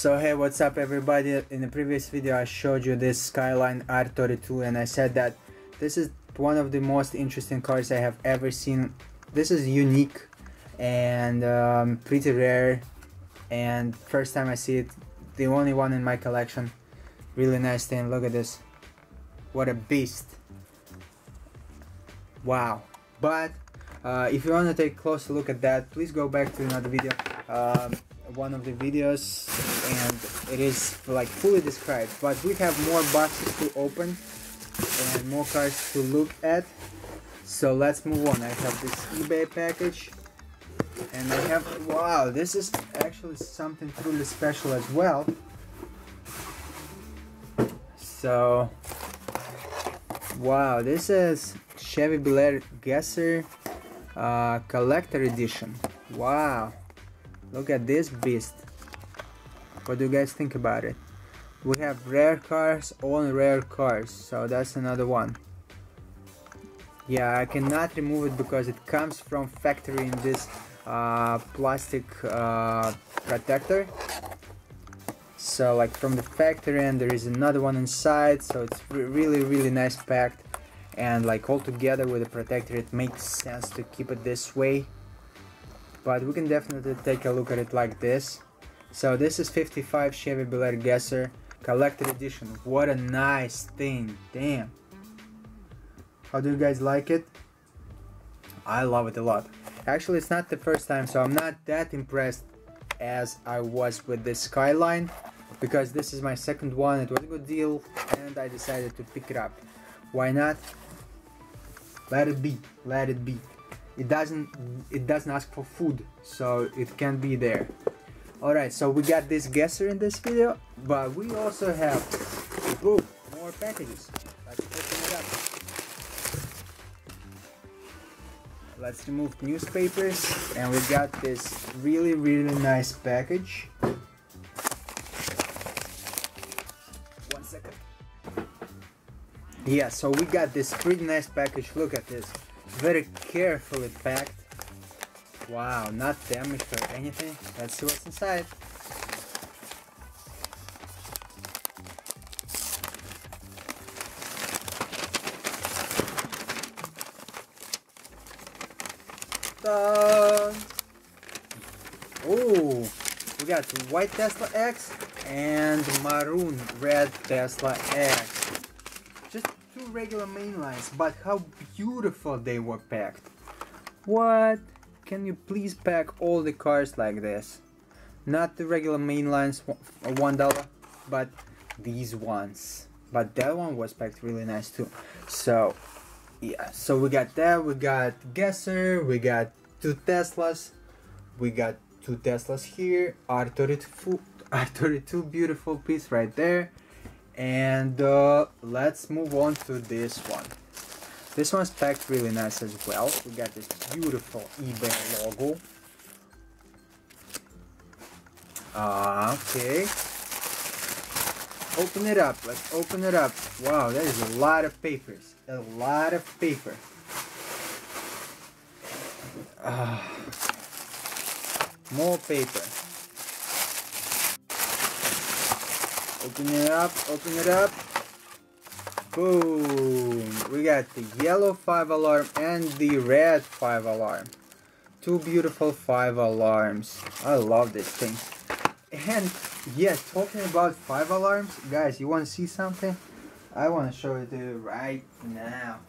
So hey, what's up everybody? In the previous video I showed you this Skyline R32 and I said that this is one of the most interesting cars I have ever seen. This is unique and pretty rare, and first time I see it, the only one in my collection. Really nice thing. Look at this, what a beast. Wow. But if you want to take a closer look at that, please go back to another video, one of the videos, and it is like fully described. But we have more boxes to open and more cars to look at, so let's move on. I have this eBay package, and I have, wow, this is actually something truly special as well. So wow, this is Chevy Bel Air Gasser collector edition. Wow, look at this beast. What do you guys think about it? We have rare cars on rare cars, so that's another one. Yeah, I cannot remove it because it comes from factory in this plastic protector. So like from the factory, and there is another one inside, so it's really nice packed, and like all together with the protector it makes sense to keep it this way. But we can definitely take a look at it like this. So this is 55 Chevy Bel Air Gasser collector edition. What a nice thing, damn. How do you guys like it? I love it a lot. Actually, it's not the first time, so I'm not that impressed as I was with this Skyline, because this is my second one. It was a good deal and I decided to pick it up. Why not? Let it be, let it be. It doesn't ask for food, so it can be there. Alright, so we got this Gasser in this video, but we also have, boom, more packages. Let's open it up. Let's remove newspapers, and we got this really nice package. One second. Yeah, so we got this pretty nice package. Look at this, very carefully packed. Wow, not damaged or anything. Let's see what's inside. Oh, we got white Tesla X and maroon red Tesla X. Just two regular main lines, but how beautiful they were packed. What? Can you please pack all the cars like this? Not the regular main lines, $1, but these ones. But that one was packed really nice too. So yeah, so we got that, we got Gasser, we got two Teslas, we got two Teslas here, R32, beautiful piece right there. And let's move on to this one. This one's packed really nice as well. We got this beautiful eBay logo. Okay. Open it up. Let's open it up. Wow, that is a lot of papers. A lot of paper. More paper. Open it up. Open it up. Boom! We got the yellow 5-alarm and the red 5-alarm. Two beautiful 5-alarms. I love this thing. And yeah, talking about 5-alarms, guys, you want to see something? I want to show it to you right now.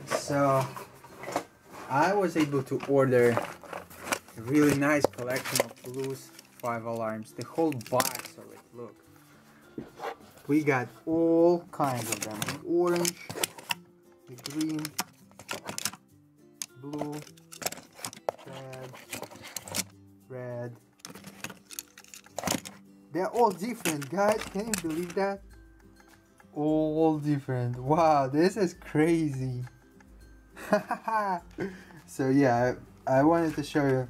So I was able to order a really nice collection of blues 5-alarms. The whole box of it, look. We got all kinds of them. The orange, the green, blue, red. They're all different, guys. Can you believe that? All different. Wow, this is crazy. So yeah, I wanted to show you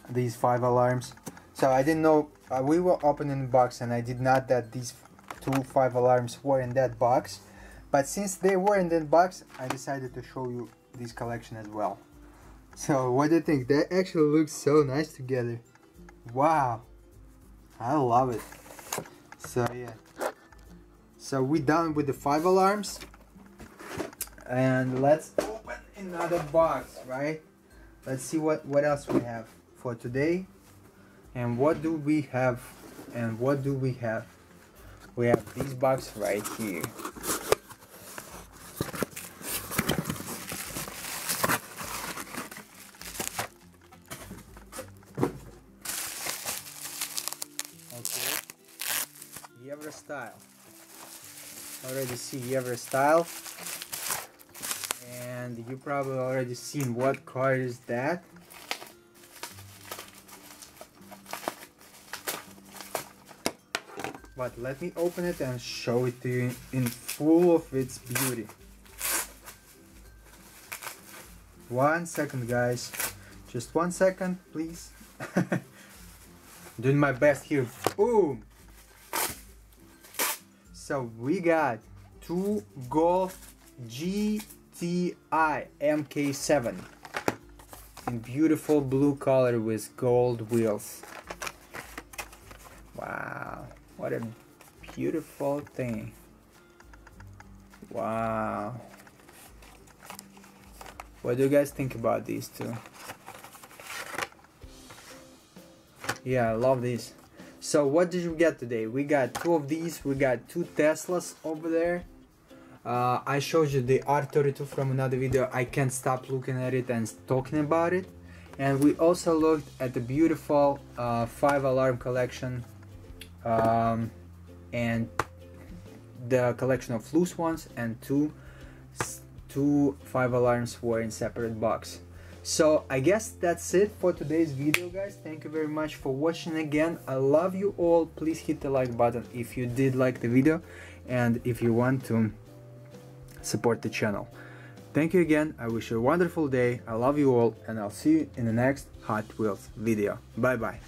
these 5-alarms. So I didn't know, we were opening the box and I did not that these two 5-alarms were in that box. But since they were in that box, I decided to show you this collection as well. So what do you think? That actually looks so nice together. Wow. I love it. So yeah, so we're done with the 5 alarms, and let's open another box, right? Let's see what else we have for today. And what do we have? And what do we have? We have this box right here. Okay, Evrostyle. Already see Evrostyle, and you probably already seen what card is that. But let me open it and show it to you in full of its beauty. 1 second, guys. Just 1 second, please. Doing my best here. Boom! So we got 2 Golf GTI MK7 in beautiful blue color with gold wheels. Wow, what a beautiful thing. Wow. What do you guys think about these two? Yeah, I love these. So what did you get today? We got 2 of these. We got 2 Teslas over there. I showed you the R32 from another video. I can't stop looking at it and talking about it. And we also looked at the beautiful 5 alarm collection, and the collection of loose ones, and two 5 alarms were in separate box. So I guess that's it for today's video, guys. Thank you very much for watching again. I love you all. Please hit the like button if you did like the video, and if you want to support the channel. Thank you again. I wish you a wonderful day. I love you all, and I'll see you in the next Hot Wheels video. Bye bye.